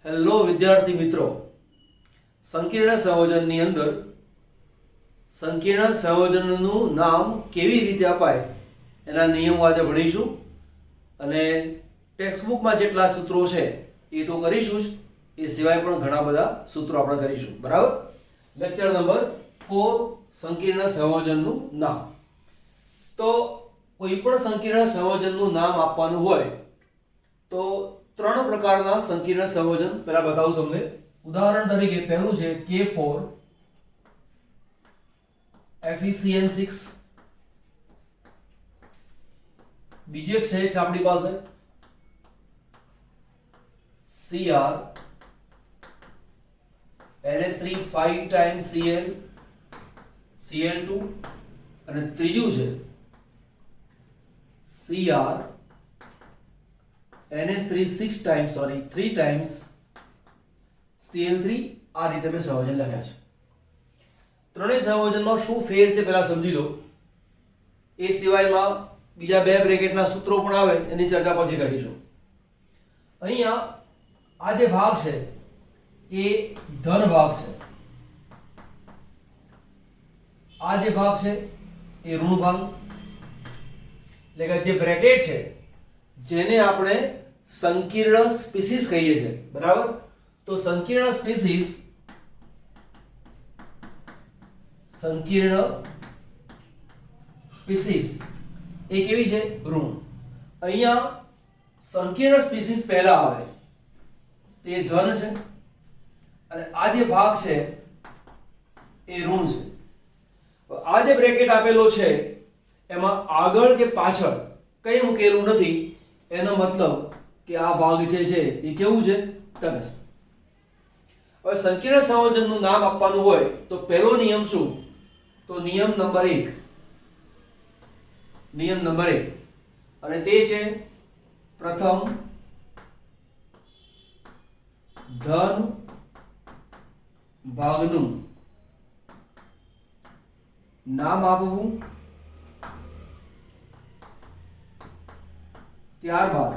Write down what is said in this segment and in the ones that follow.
Hello વિદ્યાર્થી મિત્રો, સંકીર્ણ સંયોજનની અંદર સંકીર્ણ સંયોજનનું નામ કેવી રીતે અપાય એના નિયમો આજે ભણીશું અને ટેક્સ્ટબુકમાં જેટલા સૂત્રો છે એ તો કરીશું જ, એ સિવાય પણ ઘણા બધા સૂત્રો આપણે કરીશું. બરાબર. લેક્ચર નંબર 4, સંકીર્ણ સંયોજનનું નામ. તો કોઈ પણ સંકીર્ણ સંયોજનનું નામ આપવાનું હોય તો ત્રણ પ્રકારના સંકીર્ણ સંયોજન પહેલા બતાવું તમને. ઉદાહરણ તરીકે પહેલું છે K4 FeCN6. બીજું એક છે આપણી પાસે Cr NH3 5 times Cl Cl2 અને ત્રીજું છે Cr NH3 3 times Cl3. આ રીતે મેં સંયોજન લખ્યા છે. ત્રણેય સંયોજનમાં શું ફેર છે પહેલા સમજી લો. એ સિવાયમાં બીજા બે બ્રેકેટના સૂત્રો પણ આવે, એની ચર્ચા પછી કરીશું. અહીંયા આ જે ભાગ છે એ ધન ભાગ છે, આ જે ભાગ છે એ ઋણ ભાગ, એટલે કે જે બ્રેકેટ છે જેને આપણે સંકીર્ણ સ્પીસીસ કહીએ છીએ. બરાબર. તો સંકીર્ણ સ્પીસીસ એ કેવી છે? ઋણ. અહીંયા સંકીર્ણ સ્પીસીસ પહેલા આવે તો એ ધન છે અને આ જે ભાગ છે એ ઋણ છે. આ જે બ્રેકેટ આપેલો છે એમાં આગળ કે પાછળ કંઈ મૂકેલું નથી, એનો મતલબ કે આ ભાગ જે છે એ કેવું છે? તટસ્થ. હવે સંકીર્ણ સંયોજનનું નામ આપવાનું હોય તો પહેલો નિયમ શું? તો નિયમ નંબર 1 અને તે છે પ્રથમ ધન ભાગનું નામ આપવું, ત્યારબાદ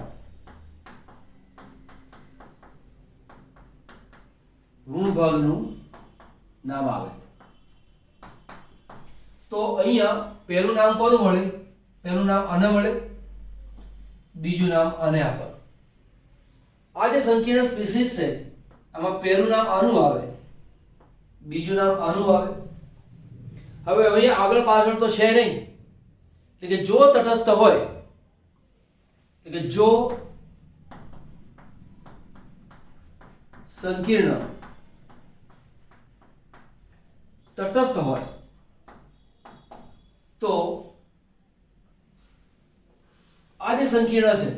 ઋણ ભાગનું નામ આવે. તો અહીંયા પહેલું નામ કોનું મળે? પહેલું નામ આને મળે, બીજું નામ આને આપે. આ જે સંકીર્ણ સ્પીસીસ છે આમાં પહેલું નામ આનું આવે, બીજું નામ આનું આવે. હવે અહીંયા આગળ પાછળ તો છે નહીં, એટલે કે જો તટસ્થ હોય, એટલે કે જો સંકીર્ણ તટસ્થ હોય તો આ જે સંકીર્ણ છે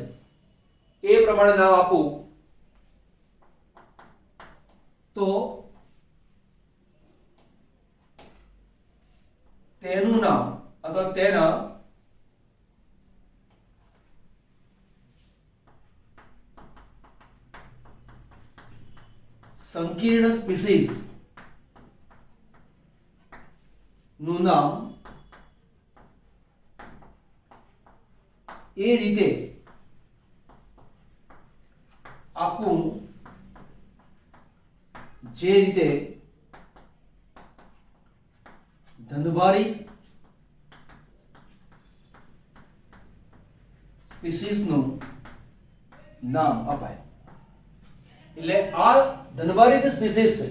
એ પ્રમાણે નામ આપવું તો તેનું નામ અથવા તેના સંકીર્ણ સ્પીસીસ નું નામ એ રીતે આપવું જે રીતે ધનભારિત સ્પીસીસનું નામ અપાય. એટલે આ ધનભારિત સ્પીસીસ છે,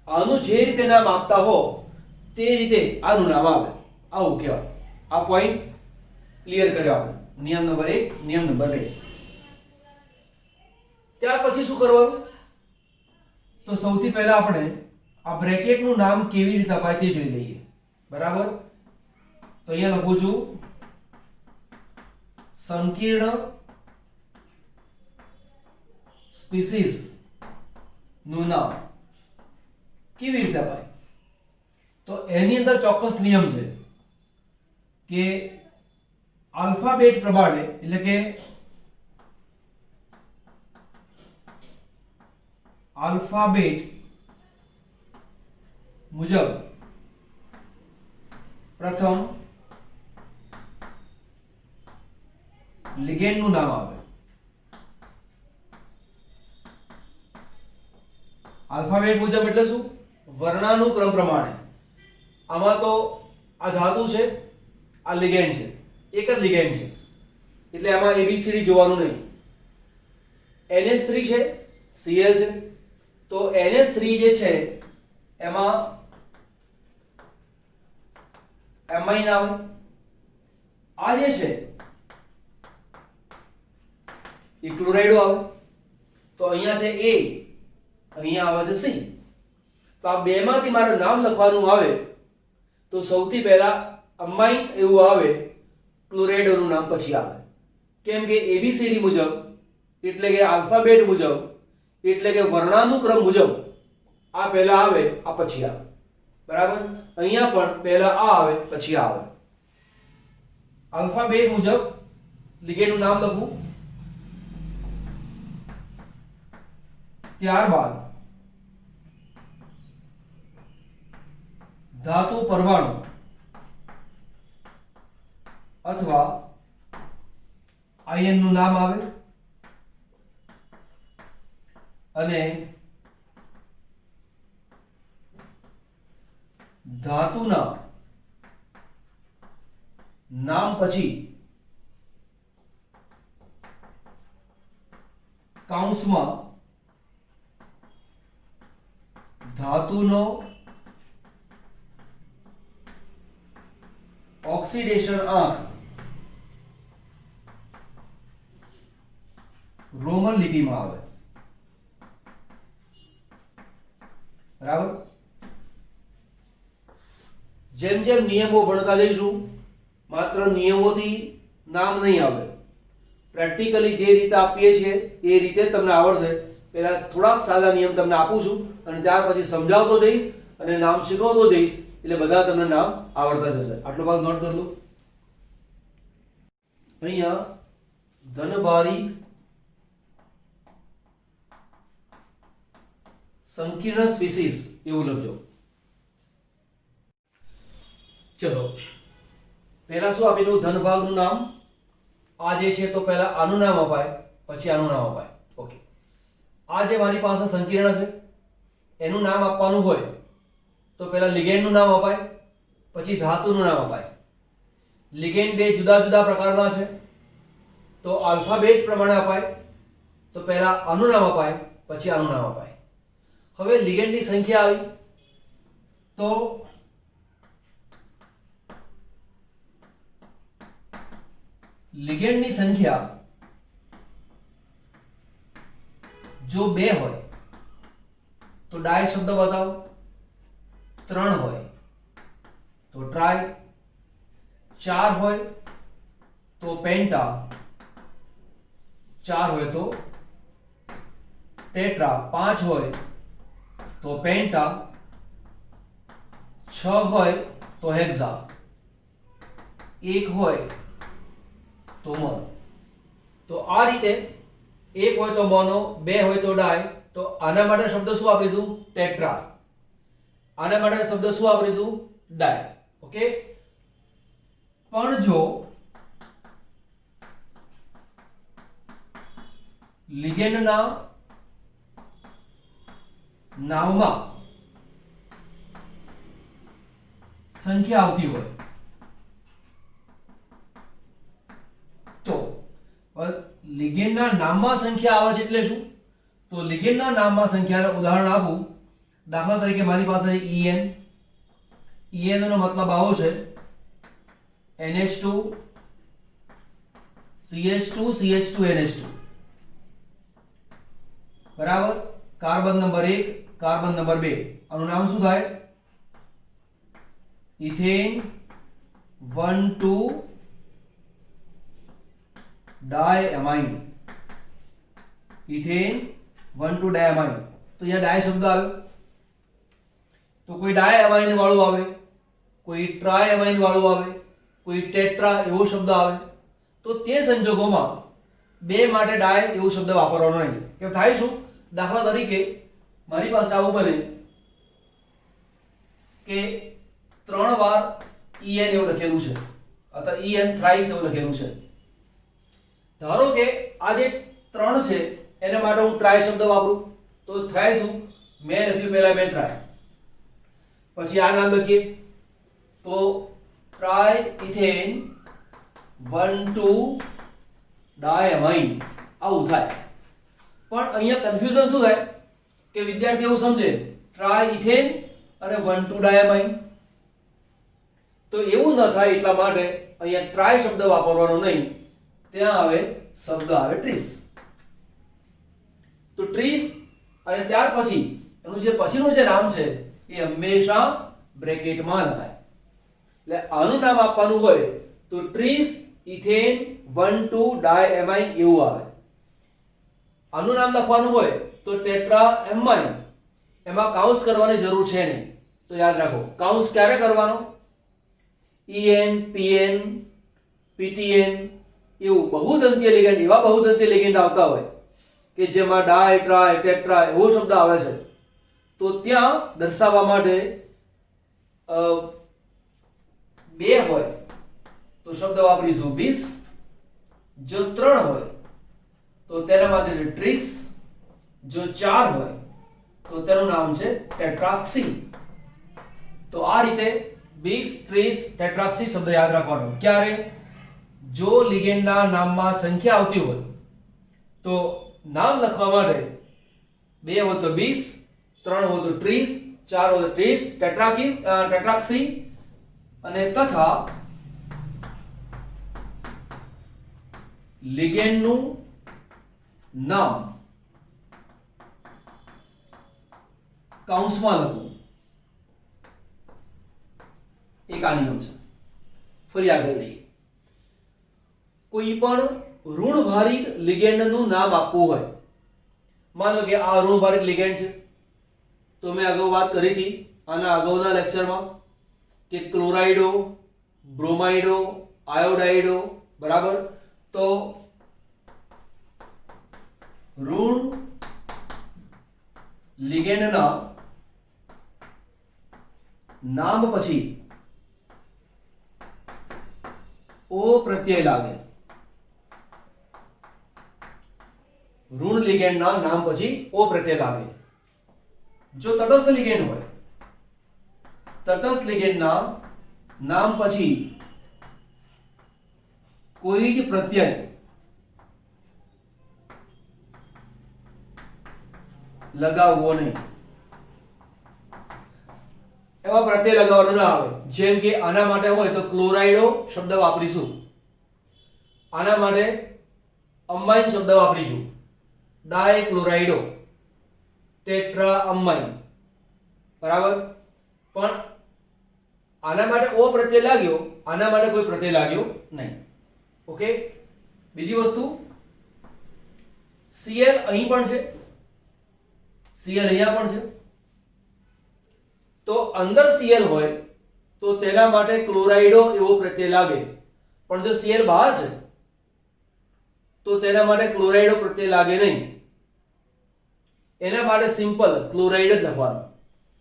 આનું જે રીતે નામ આપતા હો તે રીતે આનું નામ આવે, આવું કહેવાય. આ પોઈન્ટ ક્લિયર કર્યો આપણે. નિયમ નંબર 1, નિયમ નંબર 2. ત્યાર પછી શું કરવાનું? તો સૌથી પહેલા આપણે આ બ્રેકેટનું નામ કેવી રીતે અપાય તે જોઈ લઈએ. બરાબર. તો અહીંયા લખું છું સંકીર્ણ સ્પીસીસ નું નામ કેવી રીતે અપાય? તો એની અંદર ચોક્કસ નિયમ છે કે આલ્ફાબેટ પ્રમાણે, એટલે કે આલ્ફાબેટ મુજબ પ્રથમ लिगेंड નું નામ આવે, આલ્ફાબેટ મુજબ એટલે શું? વર્ણાનુક્રમ પ્રમાણે. આમાં તો આ ધાતુ છે, આ લિગેન્ડ છે, એક જ લિગેન્ડ છે, એટલે આમાં ABCD જોવાનું નહીં. NH3 છે, Cl છે, તો NH3 જે છે એમાં એમાઇન આવે. આ જે છે એ ક્લોરાઇડ આવે. તો અહીંયા છે A, અહીંયા આવે છે C. તો આ બેમાંથી મારે નામ લખવાનું આવે તો સૌથી પહેલા અમાઇન એવું આવે, ક્લોરાઇડનું નામ પછી આવે. કેમ કે ABCD મુજબ એટલે કે આલ્ફાબેટ મુજબ એટલે કે વર્ણાનુક્રમ મુજબ આ પહેલા આવે, આ પછી આવે. બરાબર? અહીંયા પણ પહેલા આ આવે પછી આ આવે. આલ્ફાબેટ મુજબ લિગેન્ડનું નામ લખું, ત્યારબાદ ધાતુ પરમાણુ અથવા આયનનું નામ આવે અને ધાતુના નામ પછી કૌંસમાં ધાતુનો ઓક્સિડેશન આંક રોમન લિપિમાં આવે. બરાબર? જેમ જેમ નિયમો ભણતા જઈશું, માત્ર નિયમોથી નામ નહીં આવે, પ્રેક્ટિકલી જે રીતે આપીએ છીએ એ રીતે તમને આવડશે. પહેલા થોડાક સાદા નિયમ તમને આપું છું અને ત્યાર પછી સમજાવતો જઈશ અને નામ શીખવતો જઈશ, એટલે બધા તમને નામ આવડતા જશે. આટલો ભાગ નોટ કરી લો. અહીંયા ધનભારિત સંકીર્ણ સ્પીસીસ એવું લખજો. ચલો, પહેલા શું આપેલું? ધન ભાગનું નામ. આ જે છે તો પહેલા આનું નામ અપાય, પછી આનું નામ અપાય. ઓકે, આ જે મારી પાસે સંકીર્ણ છે એનું નામ આપવાનું હોય તો પહેલા લિગેન્ડનું નામ અપાય, પછી ધાતુનું નામ અપાય. લિગેન્ડ બે જુદા જુદા પ્રકારના છે તો આલ્ફાબેટ પ્રમાણે અપાય. તો પહેલા આનું નામ અપાય, પછી આનું નામ અપાય. હવે લિગેન્ડની સંખ્યા આવી તો લિગેન્ડની સંખ્યા જો 2 હોય તો ડાય શબ્દ બતાવો, 3 હોય તો ટ્રાય, 4 હોય તો પેન્ટા, 4 હોય તો ટેટ્રા, 5 હોય તો પેન્ટા, 6 હોય તો હેક્સા, 1 હોય તો મોનો. તો આ રીતે 1 હોય તો મોનો, 2 હોય તો ડાય. તો આના માટે શબ્દ શું વાપરીશું? ટેટ્રા. આના માટે શબ્દ શું વાપરીશું? ડાય. ઓકે, પણ જો લિગેન્ડના નામમાં સંખ્યા આવતી હોય તો લિગેન્ડના નામમાં સંખ્યા આવે છે એટલે શું? તો લિગેન્ડના નામમાં સંખ્યાનું ઉદાહરણ આપું. દાખલા તરીકે મારી પાસે EN. EN નો મતલબ આવો છે NH2 CH2 CH2 NH2. બરાબર? Carbon number 1, carbon number 2. આનું નામ શું થાય? ઇથેન 1,2 ડાયમાઇન. ઇથેન 1,2 ડાયમાઇન. તો અહીંયા ડાય શબ્દ આવ્યો. તો કોઈ ડાયમાઇન વાળું આવે, કોઈ ટ્રાયમાઇન વાળું આવે, કોઈ ટેટ્રા એવો શબ્દ આવે તો તે સંજોગોમાં 2 માટે ડાય એવો શબ્દ વાપરવાનો નહીં. કેમ થાય શું? દાખલા તરીકે મારી પાસે આવું બને કે 3 વાર EN એવું લખેલું છે અથવા EN થ્રાઇસ એવું લખેલું છે. ધારો કે આ જે 3 છે એના માટે હું ટ્રાય શબ્દ વાપરું તો થાય શું? મેં લખ્યું પહેલા મેટ્રાય, પછી આ નામ લખીએ તો ટ્રાય ઇથેન 1,2 ડાયમાઇન આવું થાય. પણ અહીંયા કન્ફ્યુઝન શું થાય કે વિદ્યાર્થી એવું સમજે ટ્રાય ઇથેન અને 1,2 ડાયમાઇન, તો એવું ન થાય એટલા માટે અહીંયા ટ્રાય શબ્દ વાપરવાનો નહીં, ત્યાં આવે શબ્દ આવે ટ્રીસ. તો ટ્રીસ અને ત્યાર પછી એનું જે પછીનું જે નામ છે એ હંમેશા બ્રેકેટમાં લખાય. એટલે આનું નામ આપવાનું હોય તો ટ્રીસ ઇથેન 1,2 ડાયમાઇન એવું આવે. આનું નામ લખવાનું હોય તો ટેટ્રા એમાઇન, એમાં કાઉન્સ કરવાની જરૂર છે નહીં. તો યાદ રાખો કાઉન્સ ક્યારે કરવાનો? EN PN PTN એવું બહુદંતીય લિગેન્ડ, એવા બહુદંતીય લિગેન્ડ આવતા હોય કે જેમાં ડાય ટ્રાય ટેટ્રા એવો શબ્દ આવે છે, તો ત્યાં દર્શાવવા માટે બે હોય તો શબ્દ વાપરીશું 20, જો 3 હોય તો તેના માટે ટ્રીસ, જો 4 હોય તો તેનું નામ છે ટેટ્રાક્સી. તો આ રીતે 20, 30, ટેટ્રાક્સી શબ્દ યાદ રાખવાનો. ક્યારે? જો લિગેન્ડના નામમાં સંખ્યા આવતી હોય તો નામ લખવા માટે 2 હોય તો 20, 3 હોય તો 30, 4 હોય તો 30 ટેટ્રાક્સી, અને તથા લિગેન્ડનું નામ કાઉન્સમાં લખવું. એક આ નિયમ છે. ફરી આગળ જઈએ. કોઈ પણ ઋણભારિત લિગેન્ડનું નામ આપવું હોય, માનો કે આ ઋણભારિત લિગેન્ડ છે, તો મેં અગાઉ વાત કરી હતી આના અગાઉના લેક્ચરમાં કે ક્લોરાઇડો, બ્રોમાઇડો, આયોડાઇડો, બરાબર. તો ઋણ લિગેન્ડના નામ પછી ઓ પ્રત્યય લાગે. ઋણ લિગેન્ડના નામ પછી ઓ પ્રત્યય લાગે. જો તટસ્થ લિગેન્ડ હોય, તટસ્થ લિગેન્ડના નામ પછી કોઈ જ પ્રત્યય લગાવવો નહીં. એવા પ્રત્યય લગાવવાનો ના આવે. જેમ કે આના માટે હોય તો ક્લોરાઇડો શબ્દ વાપરીશું, આના માટે અમાઇન શબ્દ વાપરીશું, ડાયક્લોરાઇડો, ટેટ્રા અમાઇન, બરાબર. પણ આના માટે ઓ પ્રત્યય લાગ્યો, આના માટે કોઈ પ્રત્યય લાગ્યો નહીં. ઓકે. બીજી વસ્તુ, Cl અહીં પણ છે, Cl અહીંયા પણ છે. તો અંદર Cl હોય તો તેના માટે ક્લોરાઇડો એવો પ્રત્યય લાગે, પણ જો Cl બહાર છે તો તેના માટે ક્લોરાઇડો પ્રત્યય લાગે નહીં. એના માટે સિમ્પલ ક્લોરાઇડ જ લખવાનું.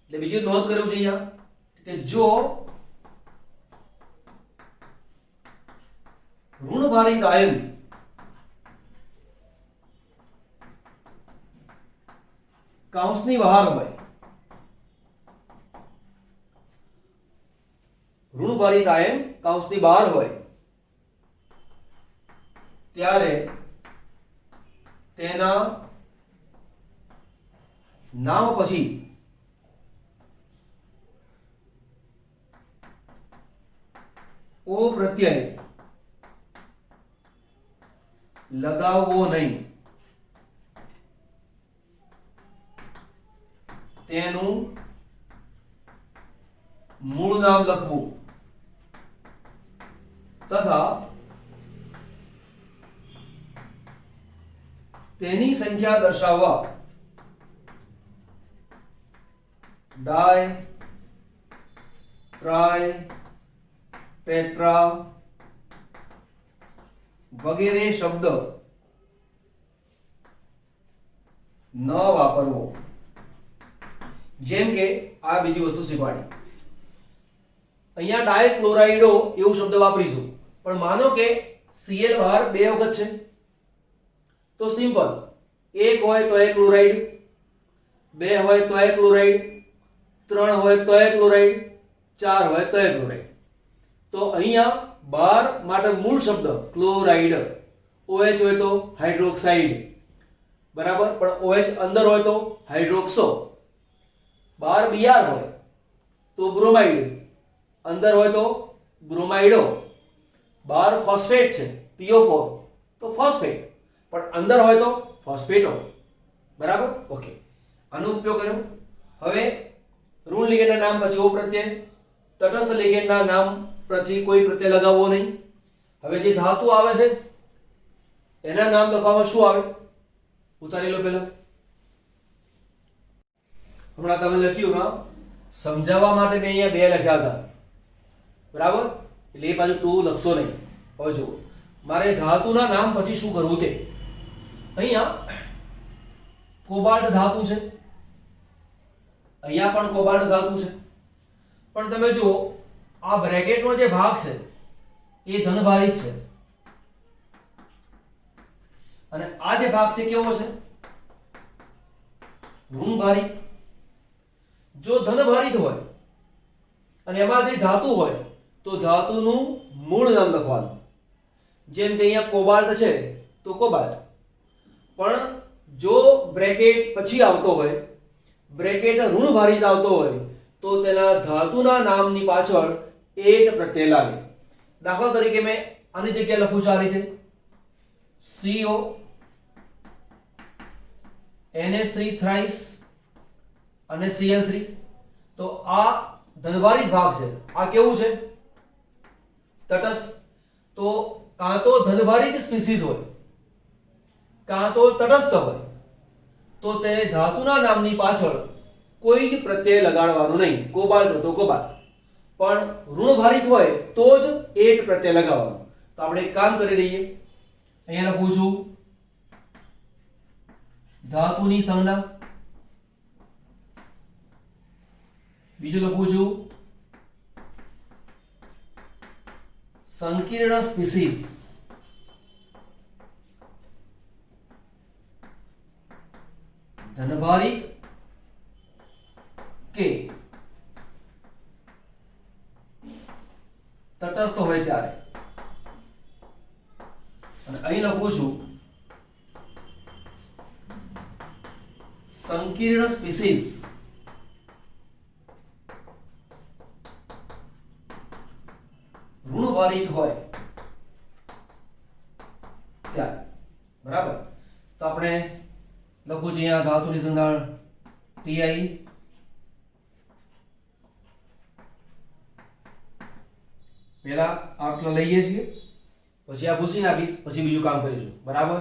એટલે બીજું નોંધ કરવું છે અહીંયા કે જો ઋણભારિત આયન કાઉન્સની બહાર હોય, ઋણભારિત આયન કાઉન્સની બહાર હોય ત્યારે તેના નામ પછી ઓ પ્રત્યય લગાવવો નહીં. તેનું મૂળ નામ લખવું તથા તેની સંખ્યા દર્શાવવા ડાય, ટ્રાય, ટેટ્રા વગેરે શબ્દ ન વાપરવો. જેમ કે આ બીજી વસ્તુ શીખવાડી. અહીંયા ડાયક્લોરાઇડો એવું શબ્દ વાપરીશું, પણ માનો કે Cl બહાર 2 વખત છે તો સિમ્પલ, એક હોય તો એક ક્લોરાઇડ, 2 હોય તોય ક્લોરાઇડ, 3 હોય તોય ક્લોરાઇડ, 4 હોય તોય ક્લોરાઇડ. તો અહીંયા 12 માટે મૂળ શબ્દ ક્લોરાઇડ, OH હોય તો હાઇડ્રોક્સાઇડ, બરાબર, પણ OH અંદર હોય તો હાઇડ્રોક્સો. 12 Br હોય તો બ્રોમાઇડ, અંદર હોય તો બ્રોમાઇડો. 12 ફોસ્ફેટ છે PO4 તો ફોસ્ફેટ, પણ અંદર હોય તો ફોસ્ફેટો, બરાબર. ઓકે, આનો ઉપયોગ કર્યો. હવે ઋણ લિગેન્ડના નામ પછી ઓ પ્રત્યય, તટસ્થ લિગેન્ડના નામ પછી કોઈ પ્રત્યય લગાવવો નહીં. હવે જે ધાતુ આવે છે એના નામ લખવામાં શું આવે, ઉતારી લો પહેલા. હમણાં તમે લખ્યું ના, સમજાવવા માટે મેં અહીંયા 2 લખ્યા હતા, બરાબર, એટલે એ બાજુ 2 લખશો નહીં. હવે જુઓ, મારે ધાતુના નામ પછી શું કરવું તે. અહીંયા કોબાલ્ટ ધાતુ છે, અહીંયા પણ કોબાલ્ટ ધાતુ છે, પણ તમે જુઓ આ બ્રેકેટનો જે ભાગ છે એ ધનભારિત છે અને આ જે ભાગ છે કેવો છે, ઋણભારિત. જો ધનભારિત હોય અને એમાંથી ધાતુ હોય તો ધાતુનું મૂળ નામ લખવાનું. જેમ કે અહીંયા કોબાલ્ટ છે તો કોબાલ્ટ, પણ જો બ્રેકેટ પછી આવતો હોય, બ્રેકેટ ઋણભારિત આવતો હોય તો તેના ધાતુના નામની પાછળ એટ પ્રત્યય લાગે. દાખલા તરીકે મેં આની જગ્યાએ લખું છું આ રીતે CO NH3 થ્રાઇસ અને Cl3. તો આ ધનભારિત ભાગ છે, આ કેવું છે, તટસ્થ. તો કાં તો ધનભારિત સ્પીસીસ હોય કાં તો તટસ્થ હોય તો તે ધાતુના નામની પાછળ કોઈ જ પ્રત્યય લગાડવાનો નહીં. કોબાલ્ટ તો કોબાલ્ટ, પણ ઋણભારિત હોય તો જ એટ પ્રત્યય લગાવવાનો. તો આપણે એક કામ કરી લઈએ, અહીંયા લખું છું ધાતુની સંજ્ઞા, બીજું લખું છું સંકીર્ણ સ્પીસીસ. ધનભારિત કે તટસ્થ હોય ત્યારે. અને અહીં લખું છું સંકીર્ણ સ્પીસીસ ઋણભારિત હોય ત્યારે, બરાબર. તો આપણે લખું છું અહીંયા ધાતુની સંજ્ઞા Ti, પહેલા આટલો લઈએ છીએ, પછી આ ભૂસી નાખીશ, પછી બીજું કામ કરીશું, બરાબર.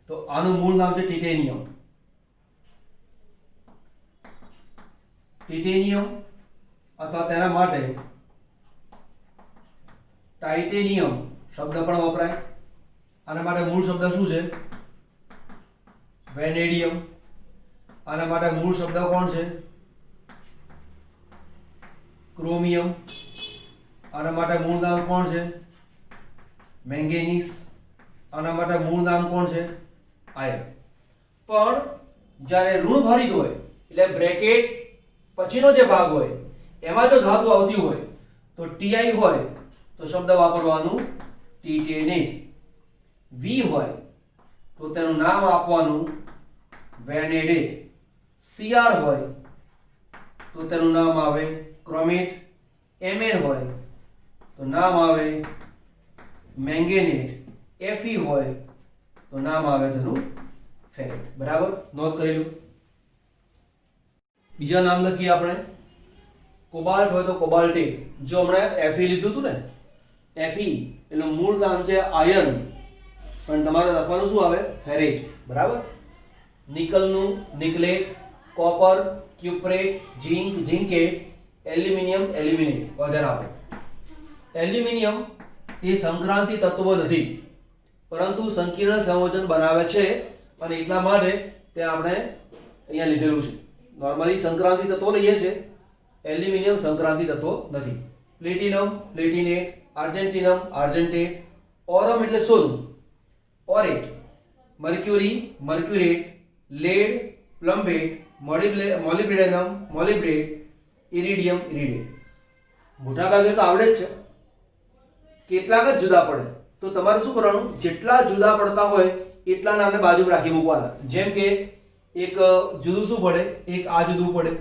તો આનું મૂળ નામ છે ટિટેનિયમ. ટિટેનિયમ અથવા તેના માટે ટાઇટેનિયમ શબ્દ પણ વપરાય. આના માટે મૂળ શબ્દ શું છે, વેનેડિયમ. આના માટે મૂળ શબ્દ કોણ છે, ક્રોમિયમ. આના માટે મૂળ નામ કોણ છે, મેંગેનીસ. આના માટે મૂળ નામ કોણ છે, આયર્ન. પણ જ્યારે ઋણભારિત હોય એટલે બ્રેકેટ પછીનો જે ભાગ હોય એમાં જો ધાતુ આવતી હોય તો Ti હોય તો શબ્દ વાપરવાનું ટિટેનેટ. V હોય તો તેનું નામ આપવાનું વેનેડેટ. Cr હોય તો તેનું નામ આવે ક્રોમેટ. Mn હોય તો નામ આવે મેંગેનેટ. Fe હોય તો નામ આવે તેનું ફેરેટ. બરાબર, નોંધ કરી લો. બીજા નામ લખીએ આપણે. કોબાલ્ટ હોય તો કોબાલ્ટેટ. જો હમણાં Fe લીધું હતું ને, Fe એનું મૂળ નામ છે આયર્ન, પણ તમારે લખવાનું શું આવે, ફેરેટ. બરાબર. નિકલનું nickelate, copper cuprate, zinc zincate, aluminium aluminate વગેરે આવે. એલ્યુમિનિયમ એ સંક્રાંતિ તત્વ નથી, પરંતુ સંકીર્ણ સંયોજન બનાવે છે અને એટલા માટે તે આપણે અહીંયા લીધેલું છે. નોર્મલી સંક્રાંતિ તત્વો લઈએ છે, એલ્યુમિનિયમ સંક્રાંતિ તત્વો નથી. પ્લેટિનમ પ્લેટિનેટ, આર્જેન્ટિનમ આર્જેન્ટેટ, ઓરમ એટલે સોનું ઓરેટ, મર્ક્યુરી મર્ક્યુરેટ, લેડ પ્લમ્બેટ, મોલિબ્ડેનમ, મોલિબ્ડેટ, ઇરિડિયમ, ઇરિડેટ. મોટા ભાગે તો આવડે જ છે, કેટલાક જ જુદા પડે. તો તમારે શું કરવાનું, જેટલા જુદા પડતા હોય એટલા નામને બાજુ રાખી મૂકવાના. જેમ કે એક જુદું શું પડે, એક આ જુદું પડે,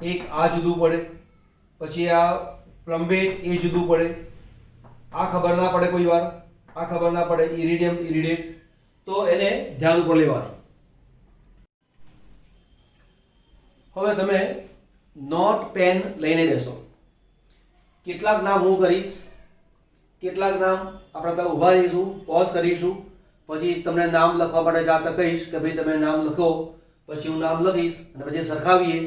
એક આ જુદું પડે, પછી આ પ્લમ્બેટ એ જુદું પડે, આ ખબર ના પડે કોઈ વાર, આ ખબર ના પડે, ઇરિડિયમ, ઇરિડેટ. તો એને ધ્યાન ઉપર લેવાનું. હવે તમે નોટ પેન લઈને બેસો. કેટલાક નામ હું કરીશ, કેટલાક નામ આપણે ત્યાં ઊભા રહીશું, પોઝ કરીશું, પછી તમને નામ લખવા માટે જાતે કહીશ કે ભાઈ તમે નામ લખો, પછી હું નામ લખીશ અને પછી સરખાવીએ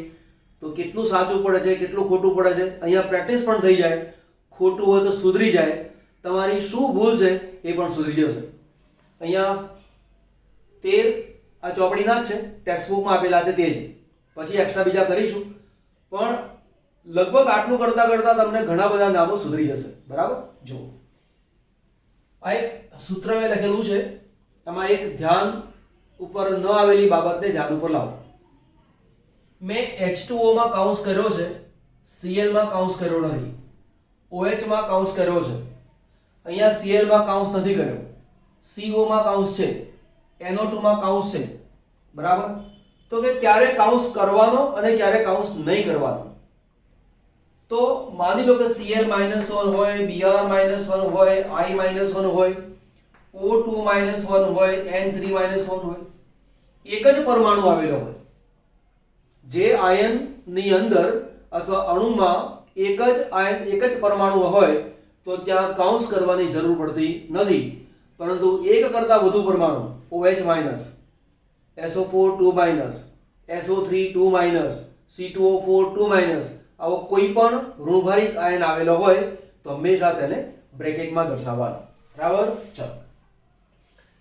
તો કેટલું સાચું પડે છે, કેટલું ખોટું પડે છે. અહીંયા પ્રેક્ટિસ પણ થઈ જાય, ખોટું હોય તો સુધરી જાય, તમારી શું ભૂલ છે એ પણ સુધરી જશે. અહીંયા 13 આ ચોપડીના જ છે, ટેક્સ્ટ બુકમાં આપેલા છે તે જ, પછી એક્સ્ટ્રા બીજા કરીશું, પણ લગભગ આટલું કરતા કરતા તમને ઘણા બધા નામો સુધરી જશે. બરાબર? જો આ એક સૂત્ર મેં લખેલું છે, એમાં એક ધ્યાન ઉપર ન આવેલી બાબતને ધ્યાન ઉપર લાવો. મેં H2O માં કાઉન્સ કર્યો છે, Cl માં કાઉન્સ કર્યો નથી, OH માં કાઉન્સ કર્યો છે, અહીંયા Cl માં કાઉન્સ નથી કર્યો, CO માં કાઉન્સ છે, NO2 માં કાઉન્સ છે. બરાબર? તો કે ક્યારે કાઉન્સ કરવાનો અને ક્યારે કાઉન્સ નહીં કરવાનો. તો માની લો કે Cl -1 હોય, Br -1 હોય, I -1 હોય, O2 -1 હોય, N3 -1 હોય, એક જ પરમાણુ આવેલો હોય, જે આયન ની અંદર અથવા અણુમાં એક જ આયન, એક જ પરમાણુ હોય તો ત્યાં કાઉન્સ કરવાની જરૂર પડતી નથી. પરંતુ એક કરતાં વધુ પરમાણુ OH-, SO4 2-, SO3 2-, C2O4 2-, આવો કોઈ પણ ઋણભારિત આયન આવેલો હોય તો હંમેશા તેને બ્રેકેટમાં દર્શાવવાનો. બરાબર? ચલો,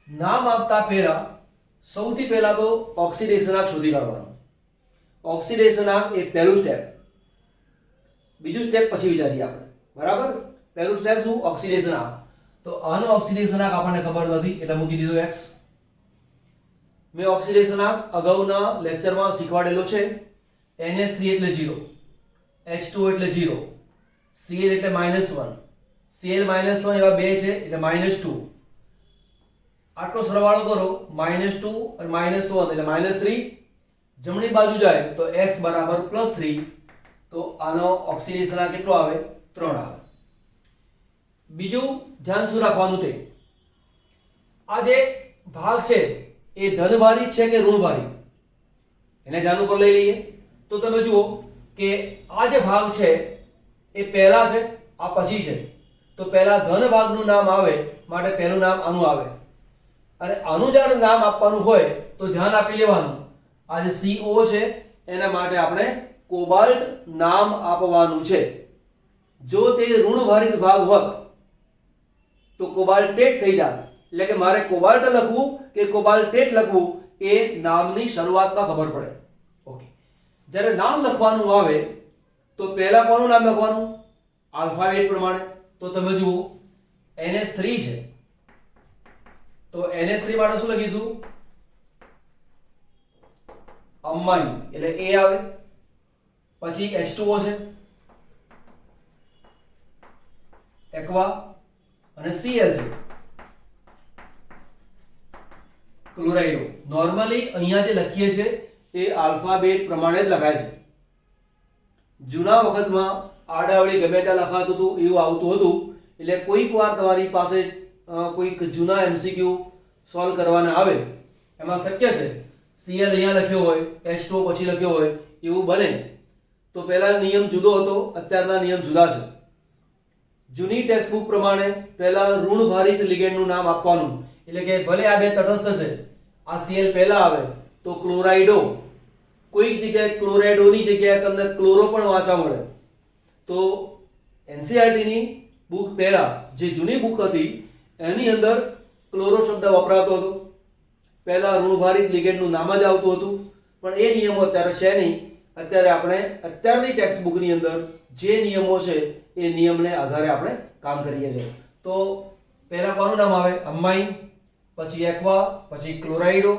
નામ આપતા પહેલા સૌથી પહેલા તો ઓક્સિડેશનાંક શોધી કાઢવાનો. ઓક્સિડેશનાંક એ પહેલું સ્ટેપ, બીજું સ્ટેપ પછી વિચારીએ આપણે. બરાબર? પહેલું સ્ટેપ શું? ઓક્સિડેશનાંક. તો આનો ઓક્સિડેશનાંક આપણને ખબર નથી એટલે મૂકી દીધો x. મેં ઓક્સિડેશનાંક અગાઉના લેક્ચરમાં શીખવાડેલો છે. NH3 એટલે 0, H2O એટલે 0, Cl એટલે -1, Cl -1 એવા બે છે એટલે -2. આટલો સરવાળો કરો, -2 અને -1 એટલે -3. જમણી બાજુ જાય તો x બરાબર +3. તો આનો ઓક્સિડેશનાંક કેટલો આવે? 3 આવે. બીજું ધ્યાન શું રાખવાનું છે, આ જે ભાગ છે એ ધનભારિત છે કે ઋણભારિત, એને ધ્યાન ઉપર લઈ લઈએ. તો તમે જુઓ કે આ જે ભાગ છે એ પહેલા છે, આ પછી છે. તો પહેલા ધન ભાગનું નામ આવે માટે પહેલું નામ આનું આવે, અને આનું જ્યારે નામ આપવાનું હોય તો ધ્યાન આપી લેવાનું. આ જે CO છે એના માટે આપણે કોબાલ્ટ નામ આપવાનું છે. જો તે ઋણભારિત ભાગ હોત તો કોબાલ્ટેટ થઈ જાય. એટલે કે મારે કોબાલ્ટ લખવું કે કોબાલ્ટેટ લખવું એ નામની શરૂઆતમાં ખબર પડે. ઓકે, જ્યારે નામ લખવાનું આવે તો પહેલા કોનું નામ લખવાનું? આલ્ફાબેટ પ્રમાણે. તો તમે જુઓ NH3 છે તો NH3 માટે શું લખીશું? અમાઇન એટલે A આવે. પછી H2O છે, એક્વા, અને Cl છે, ક્લોરાઇડો. નોર્મલી અહીંયા જે લખીએ છે એ આલ્ફાબેટ પ્રમાણે જ લખાય છે. જૂના વખતમાં આડાવડી ગમે ત્યાં લખાતું હતું, એવું આવતું હતું. એટલે કોઈક વાર તમારી પાસે કોઈક જૂના MCQ સોલ્વ કરવાના આવે એમાં શક્ય છે Cl અહીંયા લખ્યો હોય, H2O પછી લખ્યો હોય, એવું બને. તો પહેલા નિયમ જુદો હતો, અત્યારના નિયમ જુદા છે. જૂની ટેક્સ્ટ બુક પ્રમાણે પહેલા ઋણભારિત લિગેન્ડનું નામ આપવાનું. એટલે કે ભલે આ બે તટસ્થ છે, આ Cl પહેલા આવે તો ક્લોરાઇડો, કોઈક જગ્યાએ ક્લોરાઇડોની જગ્યાએ તમને ક્લોરો પણ વાંચવા મળે. તો NCERT ની બુક પહેલા જે જૂની બુક હતી એની અંદર ક્લોરો શબ્દ વપરાતો હતો. પહેલા ઋણભારિત લિગેન્ડનું નામ જ આવતું હતું. પણ એ નિયમો અત્યારે છે નહીં. અત્યારે આપણે અત્યારની ટેક્સ્ટ બુકની અંદર જે નિયમો છે એ નિયમને આધારે આપણે કામ કરીએ છીએ. તો પહેલા કોનું નામ આવે? અમાઇન, પછી એક્વા, પછી ક્લોરાઇડો.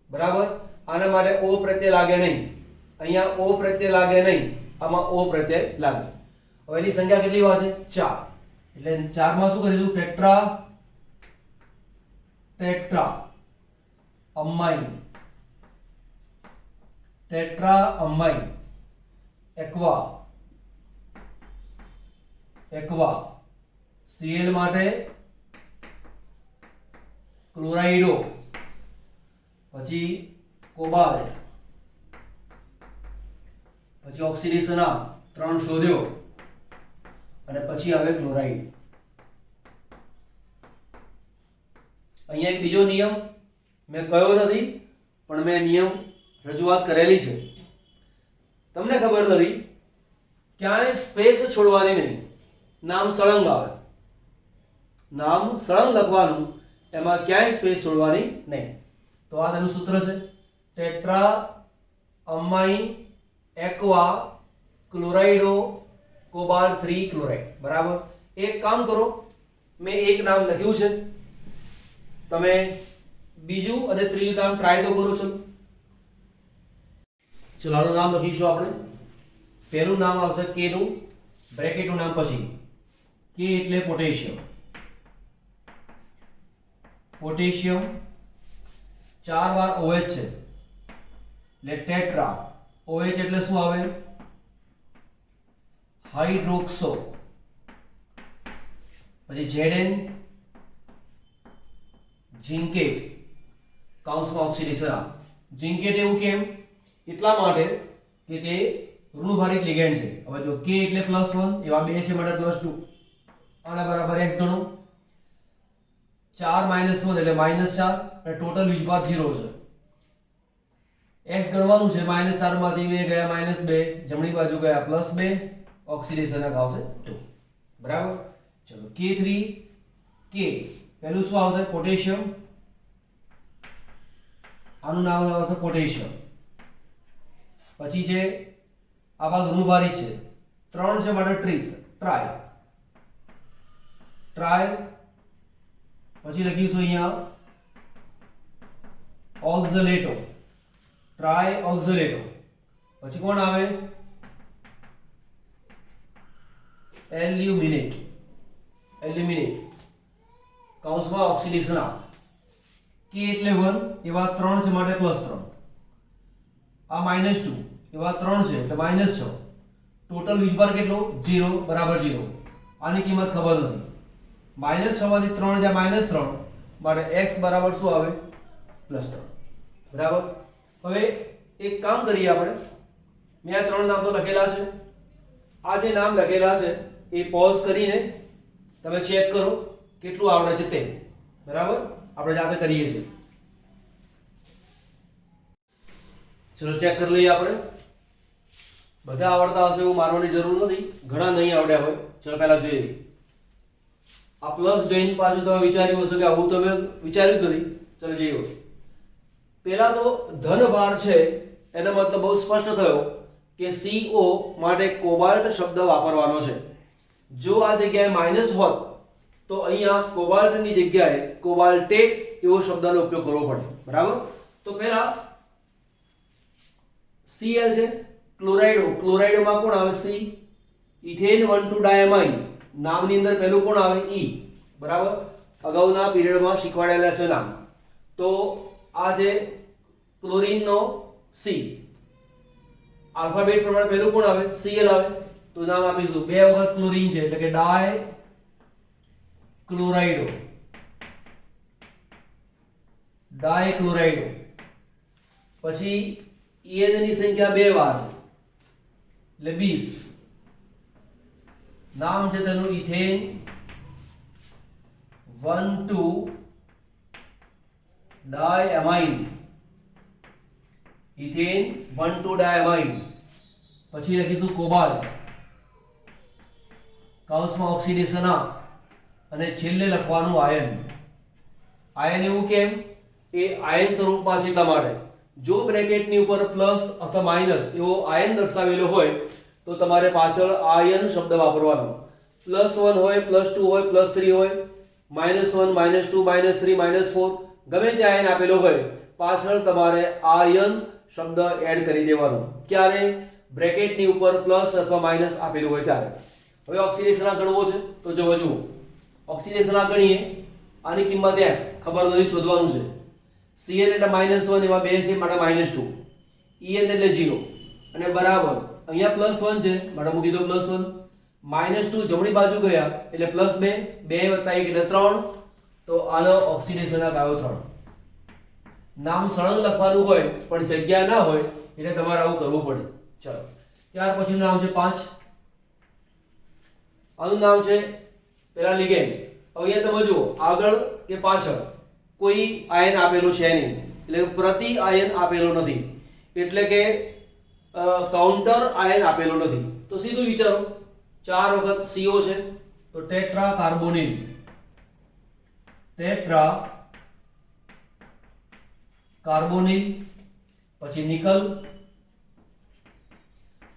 બરાબર? આના માટે O પ્રત્યય લાગે નહીં. અહીંયા O પ્રત્યય લાગે નહીં, આમાં O પ્રત્યય લાગે. હવે એની સંખ્યા કેટલી વાર છે? 4. એટલે 4 માં શું કરીશું? ટેટ્રા અમાઇન, એક્વા, Cl માટે ક્લોરાઇડો, પછી કોબાલ્ટ, પછી ઓક્સિડેશન આ 3 શોધ્યો અને પછી આવે ક્લોરાઇડ. અહીંયા એક બીજો નિયમ મેં કયો નથી, પણ મેં નિયમ રજૂઆત કરેલી છે. તમને ખબર નથી, ક્યાંય સ્પેસ છોડવાની નહીં, નામ સળંગ આવે, નામ સળંગ લખવાનું, એમાં ક્યાંય સ્પેસ છોડવાની નહીં. તો આ તેનું સૂત્ર છે, tetra ammine aqua chlorido cobalt 3 chloride. બરાબર. એક કામ કરો, મેં એક નામ લખ્યું છે, તમે બીજું અને ત્રીજું નામ ટ્રાય તો કરો. ચલો આનું નામ લખીશું આપણે. પહેલું નામ આવશે K નું, બ્રેકેટનું નામ પછી K એટલે પોટેશિયમ, 4 વાર OH છે એટલે ટેટ્રા. OH એટલે શું આવે? હાઇડ્રોક્સો. પછી Zn ઝિંકેટ, કૌંસમાં ઓક્સિડેશન આ. ઝિંકેટ એવું કેમ? એટલા માટે કે તે ઋણભારિત લિગેન્ડ છે. હવે જો K એટલે +1, એવા 2 છે માટે +2, આના બરાબર x ગણો. 4 - 1 એટલે -4 અને ટોટલ વીજભાર 0 છે. x ગણવાનું છે, -4 માંથી 2 ગયા -2, જમણી બાજુ ગયા +2, ઓક્સિડેશન આવશે 2. બરાબર. ચલો K3 K પહેલું શું આવશે? પોટેશિયમ. આનું નામ આવશે પોટેશિયમ. પછી છે આ ભાગ ઋણભારિત છે, 3 છે માટે ટ્રાય. પછી લખીશું અહીંયા ઓક્ઝલેટો, ટ્રાય ઓક્ઝલેટો. પછી કોણ આવે? એલ્યુમિનેટ, કૌંસમાં ઓક્સિડેશન આ. K એટલે 1, એવા 3 છે માટે +3, આ -2, એવા 3 છે એટલે -6. ટોટલ વીજભાર કેટલો? 0, બરાબર 0. આની કિંમત ખબર નથી. -6 માંથી 3 જાય -3 માટે x બરાબર શું આવે? +3. બરાબર. હવે એક કામ કરીએ આપણે, મેં આ 3 નામ તો લખેલા છે, આ જે નામ લખેલા છે એ પોઝ કરીને તમે ચેક કરો કેટલું આવડે છે તે. બરાબર. આપણે જાતે કરીએ છીએ. ચલો ચેક કરી લઈએ આપણે. બધા આવડતા હશે એવું માનવાની જરૂર નથી, ઘણા નહીં આવડ્યા હોય. ચલો પહેલા જોઈએ. આ પ્લસ જોઈન પાછું તમે વિચાર્યું હશે કે આવું તમે વિચાર્યું જ નથી. ચલો જોઈએ. પહેલા તો ધન ભાર છે એનો મતલબ બહુ સ્પષ્ટ થયો કે CO માટે કોબાલ્ટ શબ્દ વાપરવાનો છે. જો આ જગ્યાએ માઇનસ હોત તો અહીંયા કોબાલ્ટની જગ્યાએ કોબાલ્ટેટ એવો શબ્દનો ઉપયોગ કરવો પડે. બરાબર. તો પહેલા Cl છે, ક્લોરાઇડોમાં કોણ આવે? C. ઇથેન 1,2 ડાયમાઇન, નામની અંદર પહેલું કોણ આવે? E. બરાબર. અગાઉના પીરિયડમાં શીખવાડેલા છે નામ. તો આ જે ક્લોરીનનો C, આલ્ફાબેટ પ્રમાણે પહેલું કોણ આવે? Cl આવે. તો નામ આપીશું, 2 વખત ક્લોરીન છે એટલે કે ડાય ક્લોરાઇડો. પછી En ની સંખ્યા 2 વાર છે એટલે 20. નામ છે તેનું ઇથેન 1,2 ડાયમાઇન. ઇથેન 1,2 ડાયમાઇન. પછી લખીશું કોબાલ્ટ, કૌંસમાં ઓક્સિડેશન આ, અને છેલ્લે લખવાનું આયન. આયન એવું કેમ? એ આયન સ્વરૂપમાં છે એટલા માટે. જો બ્રેકેટની ઉપર પ્લસ અથવા માઇનસ એવો આયન દર્શાવેલો હોય તો તમારે પાછળ આયન શબ્દ વાપરવાનો. +1 હોય, +2 હોય, +3 હોય, -1, -2, -3, -4, ગમે તે આયન આપેલો હોય પાછળ તમારે આયન શબ્દ એડ કરી દેવાનો ક્યારે બ્રેકેટની ઉપર પ્લસ અથવા માઈનસ આપેલું હોય ત્યારે હવે ઓક્સિડેશન આ ગણવો છે તો જો જુઓ ઓક્સિડેશન આ ગણીએ આની કિંમત x ખબર નથી શોધવાનું છે Cl એટલે -1 એમાં 2 છે માટે -2 En એટલે 0 અને બરાબર અહીંયા +1 છે માટે મૂકી દો +1 -2 જમણી બાજુ ગયા એટલે +2 2 + 1 એટલે 3 તો આનો ઓક્સિડેશન આવ્યો 3 નામ સળંગ લખવાનું હોય પણ જગ્યા ના હોય એટલે તમારે આવું કરવું પડે ચલો ત્યાર પછીનું નામ છે 5 આનું નામ છે પેલા લિગેન્ડ હવે અહીંયા તમે જુઓ આગળ કે પાછળ કોઈ આયન આપેલો છે નહીં એટલે પ્રતિ આયન આપેલો નથી એટલે કે કાઉન્ટર આયન આપેલો નથી તો સીધું વિચારો 4 વખત CO છે તો ટેટ્રા કાર્બોનિલ ટેટ્રા કાર્બોનિલ પછી નિકલ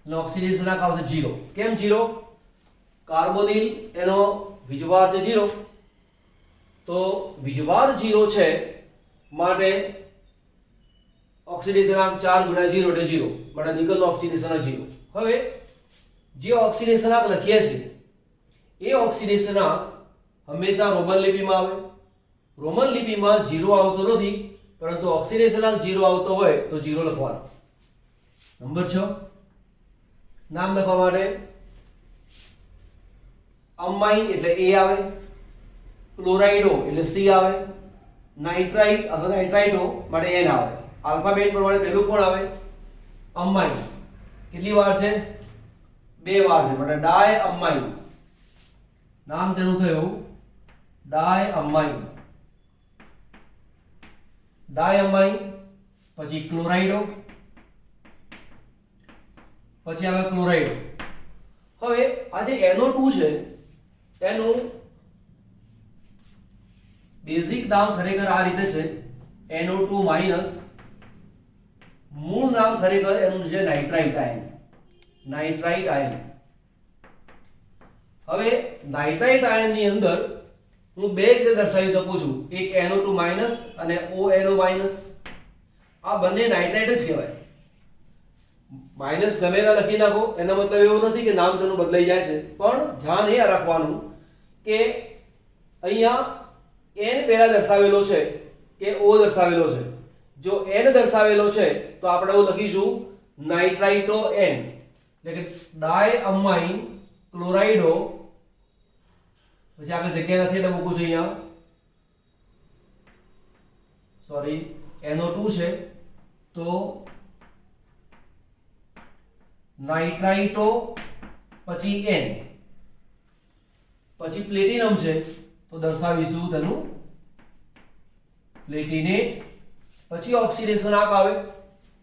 નો ઓક્સિડેશન આવશે 0 કેમ 0 કાર્બોનિલ એનો વીજભાર છે 0 તો વીજભાર 0 છે માટે ઓક્સિડેશન 4 * 0 એટલે 0 માટે નિકલનો ઓક્સિડેશન 0 હવે જે ઓક્સિડેશન લખીએ છીએ એ ઓક્સિડેશન હંમેશા રોમન લિપિમાં આવે રોમન લિપિમાં 0 આવતો નથી પરંતુ ઓક્સિડેશન 0 આવતો હોય તો 0 લખવાનો નંબર 6 નામ લખવા માટે અમાઇન એટલે A આવે ક્લોરાઇડો એટલે C આવે નાઇટ્રાઇટ અથવા નાઇટ્રાઇટો માટે N આવે આલ્ફાબેટ પ્રમાણે પહેલું કોણ આવે અમાઇન કેટલી વાર છે 2 વાર છે માટે ડાય અમાઇન નામ તેનું થયું ડાય અમાઇન પછી ક્લોરાઇડો પછી આવે ક્લોરાઇડો હવે આ જે NO2 છે એનું બેઝિક નામ ખરેખર આ રીતે છે NO2 માઈનસ મૂળ નામ ખરેખર એનું છે નાઇટ્રાઇટ આયન હવે નાઇટ્રાઇટ આયનની અંદર હું બે રીતે દર્શાવી શકું છું એક NO2 માઈનસ અને ONO માઈનસ આ બંને નાઇટ્રાઇટ જ કહેવાય માઈનસ ગમેના લખી નાખો એનો મતલબ એવો નથી કે નામ તેનું બદલાઈ જાય છે પણ ધ્યાન એ રાખવાનું કે અહીંયા n પહેલા દર્શાવેલો છે કે O દર્શાવેલો છે જો n દર્શાવેલો છે તો આપણે એવું લખીશું નાઇટ્રાઇટો n એટલે કે ડાયઅમાઇન ક્લોરાઇડો પછી આગળ જગ્યા નથી એટલે મૂકું છું અહીંયા સોરી NO2 છે તો નાઇટ્રાઇટો પછી n પછી પ્લેટિનમ છે તો દર્શાવીશું તેનું પ્લેટિનેટ પછી ઓક્સિડેશન આંક આવે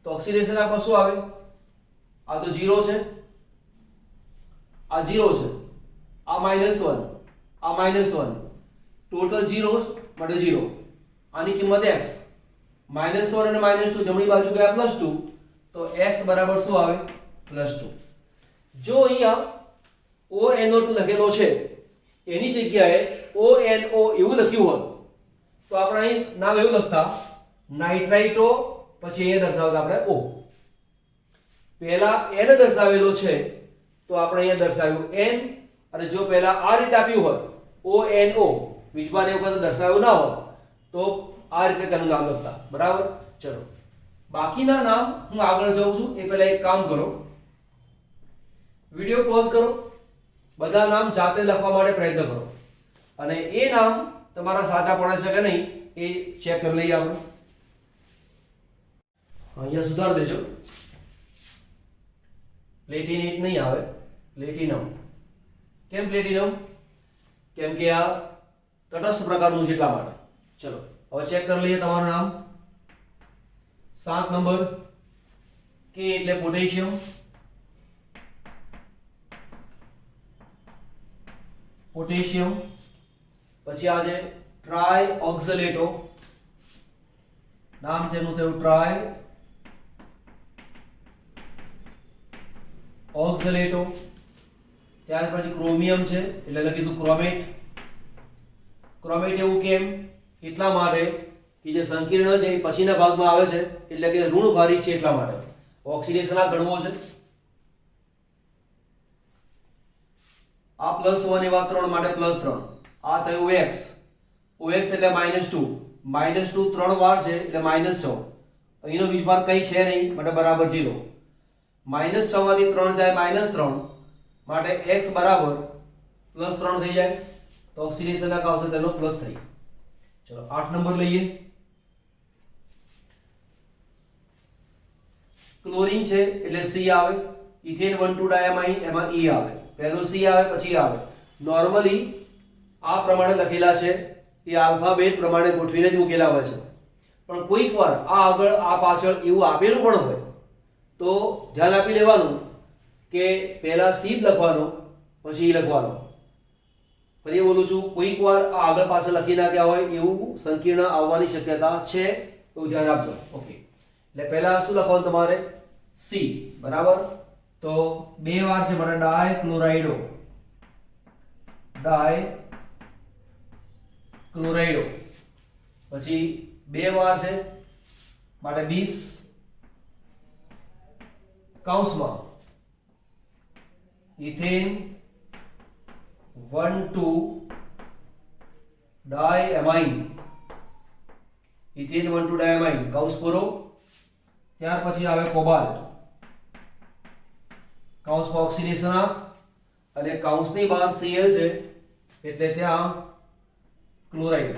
તો ઓક્સિડેશન આંક શું આવે આ તો 0 છે આ 0 છે આ -1 આ -1 ટોટલ 0 માટે 0 આની કિંમત x -1 અને -2 જમણી બાજુ ગયા +2 તો x બરાબર શું આવે +2 જો અહીંયા ONO2 લખેલો છે એની જગ્યાએ ONO એવું લખ્યું હોત તો આપણે અહીં નામ એવું લખતા નાઇટ્રાઇટો પછી એ દર્શાવતા આપણે O પહેલા n દર્શાવેલો છે તો આપણે અહીંયા દર્શાવ્યું n અને જો પહેલા આ રીતે આપ્યું હોત ONO વીજભાર એ વખત દર્શાવ્યું ના હોત તો આ રીતે તેનું નામ લખતા બરાબર ચલો બાકીના નામ હું આગળ જાઉં છું એ પહેલા એક કામ કરો વિડિયો પોઝ કરો બધા નામ જાતે લખવા માટે પ્રયત્ન કરો અને એ નામ તમારા સાચા પડે છે કે નહીં એ ચેક કરી લઈએ આપણે અહીંયા સુધાર દેજો પ્લેટિનેટ નહીં આવે પ્લેટિનમ કેમ પ્લેટિનમ કેમ કે આ તટસ્થ પ્રકારનું છે એટલા માટે ચલો હવે ચેક કરી લઈએ તમારું નામ 7 નંબર કે એટલે પોટેશિયમ પછી આ છે ટ્રાય ઓક્ઝલેટો નામ તેનું થયું ટ્રાય ઓક્ઝલેટો ત્યાર પછી ક્રોમિયમ છે એટલે લખીશું ક્રોમેટ એવું કેમ એટલા માટે કે જે સંકીર્ણ છે એ પછીના ભાગમાં આવે છે, એટલે કે ઋણ ભારિત છે એટલા માટે. ઓક્સિડેશન આ ગણવો છે. આ +1 એવા 3 માટે +3. આ થયું x. OX એટલે -2. -2 3 વાર છે એટલે -6. અહીંનો વીજભાર કઈ છે નહીં માટે બરાબર 0. -6 માંથી 3 જાય -3 માટે x બરાબર +3 થઈ જાય. તો ઓક્સિડેશન ના આવશે તેનો +3. ચલો 8 નંબર લઈએ. ક્લોરીન છે એટલે C આવે. ઇથેન 1,2 ડાયામાઇન એમાં E આવે. પહેલો C આવે પછી આવે. નોર્મલી આ પ્રમાણે લખેલા છે એ આલ્ફાબેટ પ્રમાણે ગોઠવીને જ મૂકેલા હોય છે, પણ કોઈક વાર આ આગળ આ પાછળ એવું આપેલું પણ હોય તો ધ્યાન આપી લેવાનું કે પહેલા C જ લખવાનો પછી E લખવાનો. ફરી બોલું છું, કોઈક વાર આ આગળ પાછળ લખી નાખ્યા હોય એવું સંકીર્ણ આવવાની શક્યતા છે, એવું ધ્યાન આપજો. ઓકે, એટલે પહેલા શું લખવાનું તમારે? C. બરાબર. તો બે વાર છે માટે ડાયક્લોરાઇડો. પછી બે વાર છે માટે 20 કૌંસમાં ઇથેન 1,2 ડાયમાઇન. ઇથેન 1,2 ડાયમાઇન કૌંસ પૂરો. ત્યાર પછી આવે કોબાલ્ટ. કૌંસમાં ઓક્સિડેશન આપ અને કૌંસની બહાર Cl છે એટલે ત્યાં ક્લોરાઇડ.